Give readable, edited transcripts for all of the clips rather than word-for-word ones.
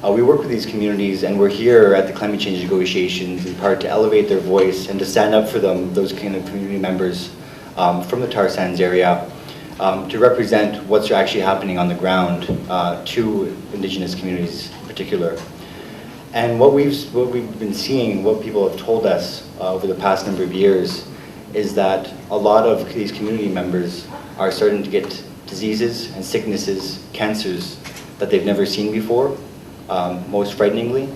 We work with these communities, and we're here at the climate change negotiations in part to elevate their voice and to stand up for them, those kind of community members from the tar sands area, to represent what's actually happening on the ground to Indigenous communities in particular. And what we've been seeing, what people have told us over the past number of years, is that a lot of these community members are starting to get diseases and sicknesses, cancers that they've never seen before, most frighteningly.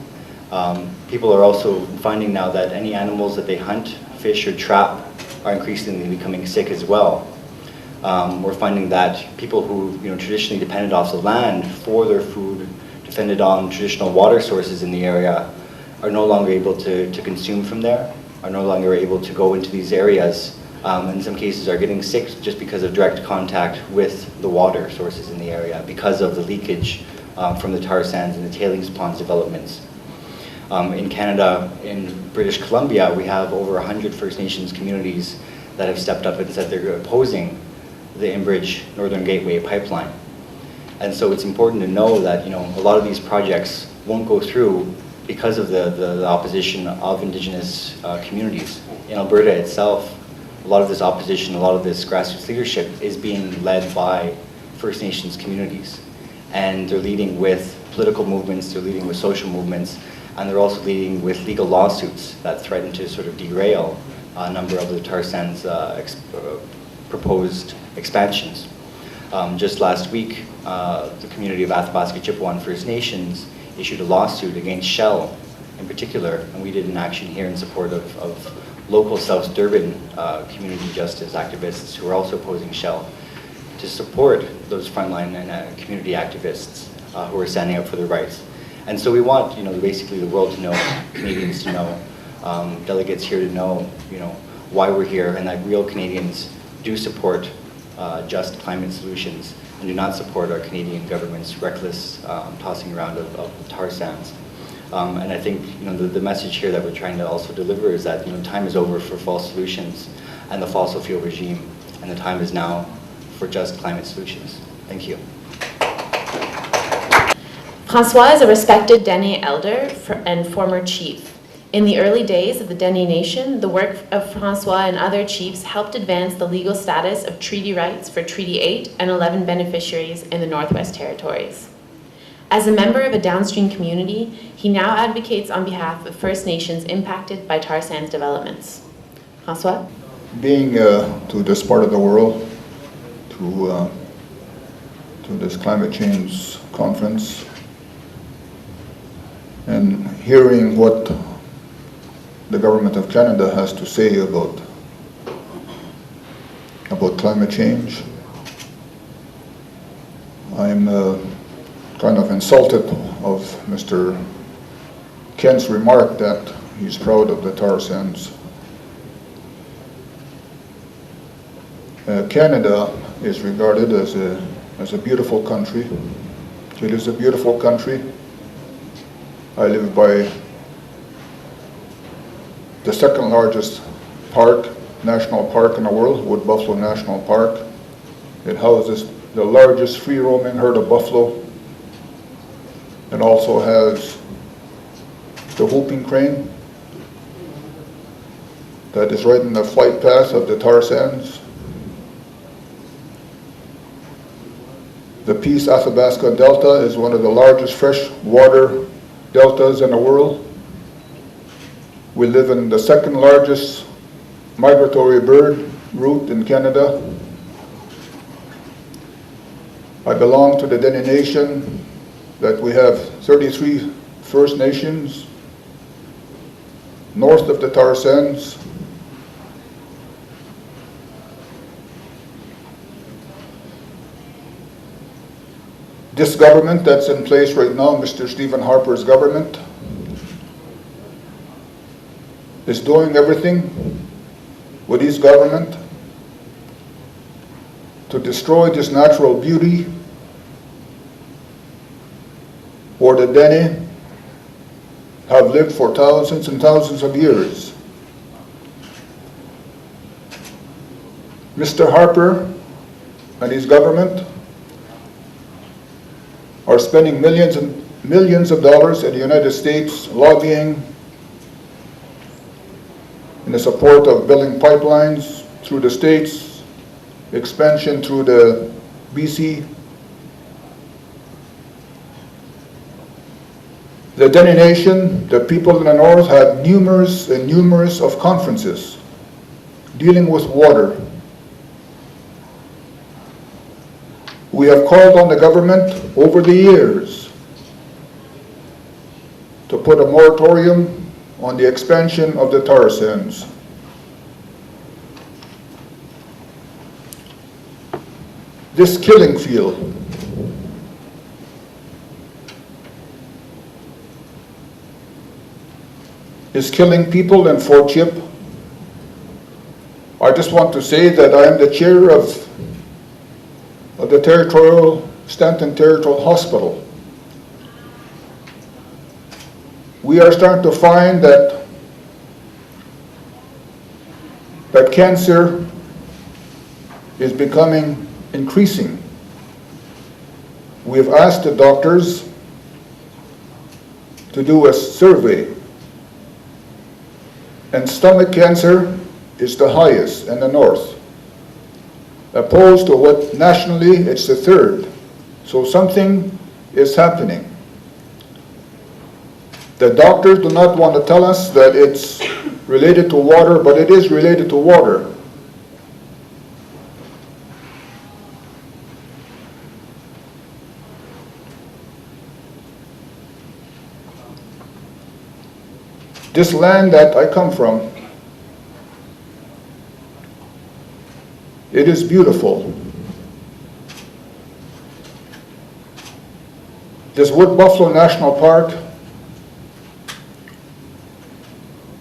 People are also finding now that any animals that they hunt, fish, or trap are increasingly becoming sick as well. We're finding that people who traditionally depended off the land for their food, depended on traditional water sources in the area, are no longer able to consume from there, are no longer able to go into these areas, in some cases are getting sick just because of direct contact with the water sources in the area because of the leakage from the tar sands and the tailings ponds developments. In Canada, in British Columbia, we have over 100 First Nations communities that have stepped up and said they're opposing the Enbridge Northern Gateway pipeline. And so it's important to know that a lot of these projects won't go through because of the opposition of Indigenous communities. In Alberta itself, a lot of this opposition, a lot of this grassroots leadership is being led by First Nations communities. And they're leading with political movements, they're leading with social movements, and they're also leading with legal lawsuits that threaten to sort of derail a number of the tar sands proposed expansions. Just last week, the community of Athabasca Chippewa First Nations issued a lawsuit against Shell in particular, and we did an action here in support of local South Durban community justice activists who are also opposing Shell, to support those frontline and community activists who are standing up for their rights. And so we want, basically the world to know, Canadians to know, delegates here to know, why we're here, and that real Canadians do support just climate solutions and do not support our Canadian government's reckless tossing around of tar sands. And I think the message here that we're trying to also deliver is that time is over for false solutions and the fossil fuel regime, and the time is now for just climate solutions. Thank you. François is a respected Dene elder and former chief. In the early days of the Dene Nation, the work of François and other chiefs helped advance the legal status of treaty rights for Treaty 8 and 11 beneficiaries in the Northwest Territories. As a member of a downstream community, he now advocates on behalf of First Nations impacted by tar sands developments. François? Being to this part of the world, to this climate change conference, and hearing what the government of Canada has to say about climate change, I'm kind of insulted of Mr. Kent's remark that he's proud of the tar sands. Canada is regarded as a beautiful country. It is a beautiful country. I live by the second largest national park in the world, Wood Buffalo National Park. It houses the largest free-roaming herd of buffalo. It also has the whooping crane that is right in the flight path of the tar sands. The Peace Athabasca Delta is one of the largest freshwater deltas in the world. We live in the second largest migratory bird route in Canada. I belong to the Dene Nation, that we have 33 First Nations north of the tar sands. This government that's in place right now, Mr. Stephen Harper's government, is doing everything with his government to destroy this natural beauty where the Dene have lived for thousands and thousands of years. Mr. Harper and his government are spending millions and millions of dollars in the United States lobbying in the support of building pipelines through the states, expansion through the BC. The Dene Nation, the people in the north, had numerous of conferences dealing with water. We have called on the government over the years to put a moratorium on the expansion of the Tarsans. This killing field is killing people in Fort Chip. I just want to say that I am the chair of the Stanton Territorial Hospital. We are starting to find that cancer is becoming increasing. We have asked the doctors to do a survey, and stomach cancer is the highest in the north, opposed to what nationally it's the third. So something is happening. The doctors do not want to tell us that it's related to water, but it is related to water. This land that I come from, it is beautiful. This Wood Buffalo National Park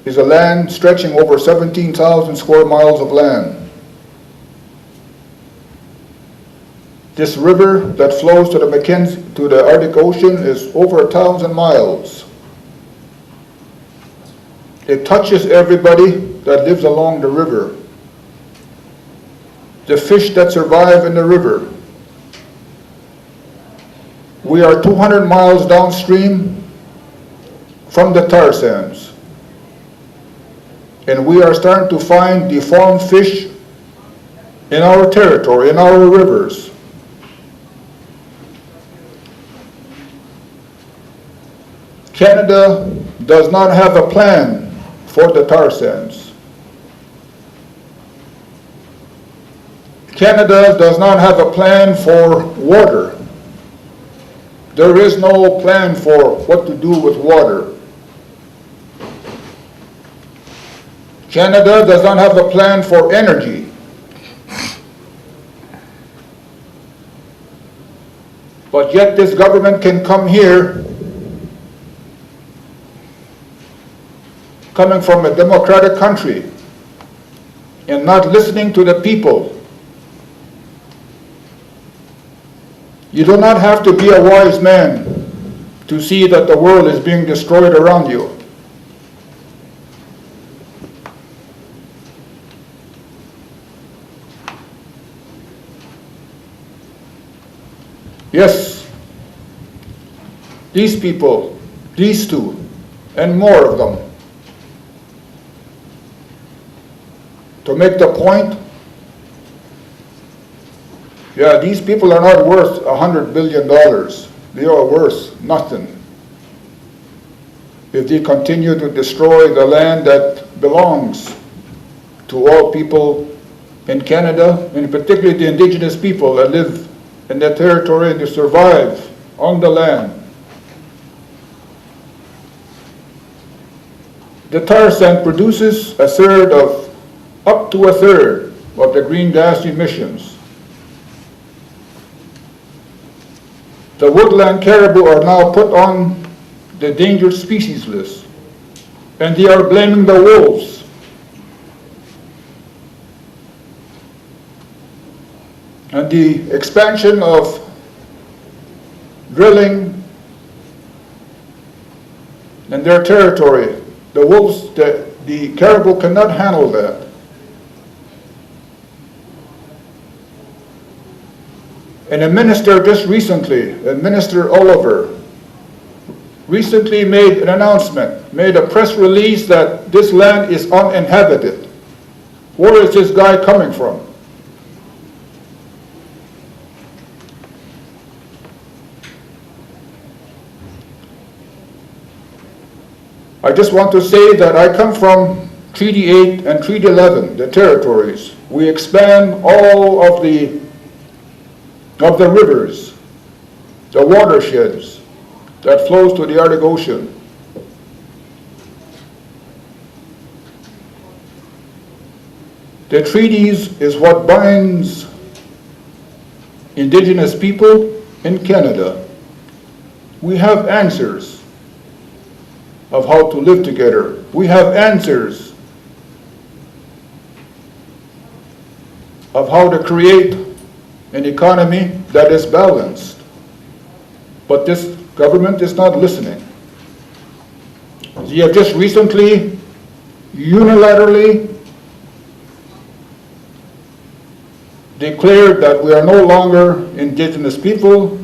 is a land stretching over 17,000 square miles of land. This river that flows to the Arctic Ocean is over 1,000 miles. It touches everybody that lives along the river. The fish that survive in the river. We are 200 miles downstream from the Tarsans, and we are starting to find deformed fish in our territory, in our rivers. Canada does not have a plan for the Tarsans. Canada does not have a plan for water. There is no plan for what to do with water. Canada does not have a plan for energy. But yet this government can come here, coming from a democratic country, and not listening to the people. You do not have to be a wise man to see that the world is being destroyed around you. Yes, these people, these two, and more of them, to make the point, yeah, these people are not worth $100 billion. They are worth nothing if they continue to destroy the land that belongs to all people in Canada, and particularly the Indigenous people that live in that territory and to survive on the land. The tar sand produces up to a third of the green gas emissions. The woodland caribou are now put on the endangered species list, and they are blaming the wolves. And the expansion of drilling in their territory, the wolves, the caribou cannot handle that. And a minister just recently, Minister Oliver, recently made an announcement, made a press release that this land is uninhabited. Where is this guy coming from? I just want to say that I come from Treaty 8 and Treaty 11, the territories. We expand all of the rivers, the watersheds that flows to the Arctic Ocean. The treaties is what binds Indigenous people in Canada. We have answers of how to live together. We have answers of how to create an economy that is balanced. But this government is not listening. You have just recently, unilaterally, declared that we are no longer Indigenous people.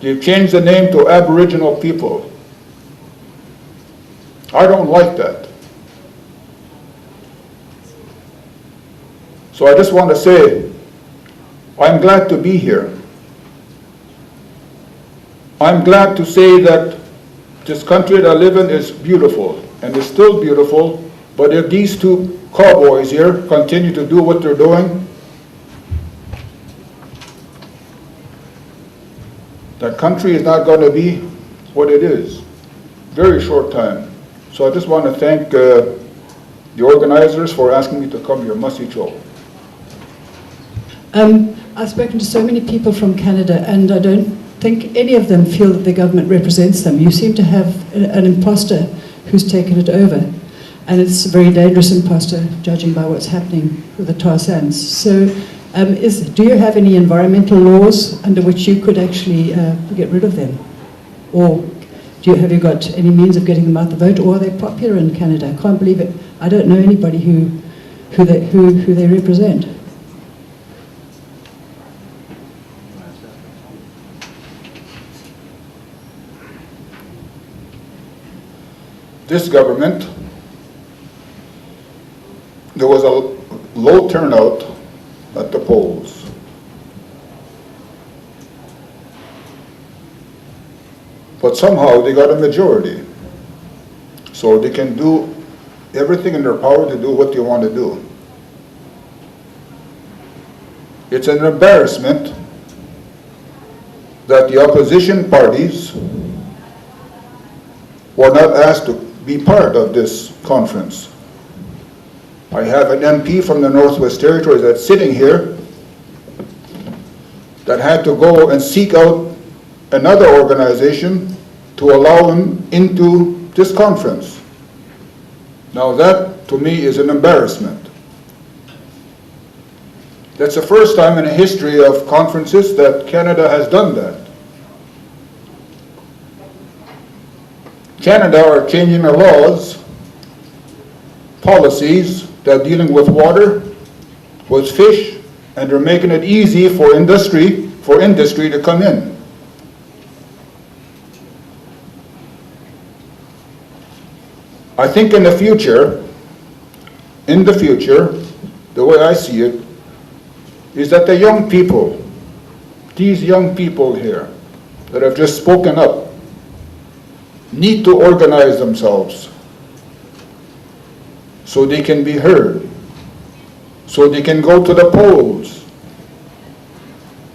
They've changed the name to Aboriginal people. I don't like that. So I just want to say, I'm glad to be here. I'm glad to say that this country that I live in is beautiful, and is still beautiful, but if these two cowboys here continue to do what they're doing, that country is not going to be what it is. Very short time. So I just want to thank the organizers for asking me to come here. Masi Cho. I've spoken to so many people from Canada, and I don't think any of them feel that the government represents them. You seem to have an imposter who's taken it over, and it's a very dangerous imposter, judging by what's happening with the Tarsans. So do you have any environmental laws under which you could actually get rid of them? Or have you got any means of getting them out the vote, or are they popular in Canada? I can't believe it. I don't know anybody who they represent. This government, there was a low turnout at the polls. But somehow they got a majority. So they can do everything in their power to do what they want to do. It's an embarrassment that the opposition parties were not asked to be part of this conference. I have an MP from the Northwest Territories that's sitting here that had to go and seek out another organization to allow him into this conference. Now that, to me, is an embarrassment. That's the first time in the history of conferences that Canada has done that. Canada are changing their laws, policies that are dealing with water, with fish, and they're making it easy for industry to come in. I think in the future, the way I see it, is that the young people, these young people here that have just spoken up, need to organize themselves so they can be heard, so they can go to the polls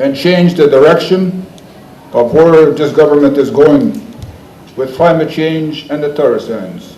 and change the direction of where this government is going with climate change and the Tarsans.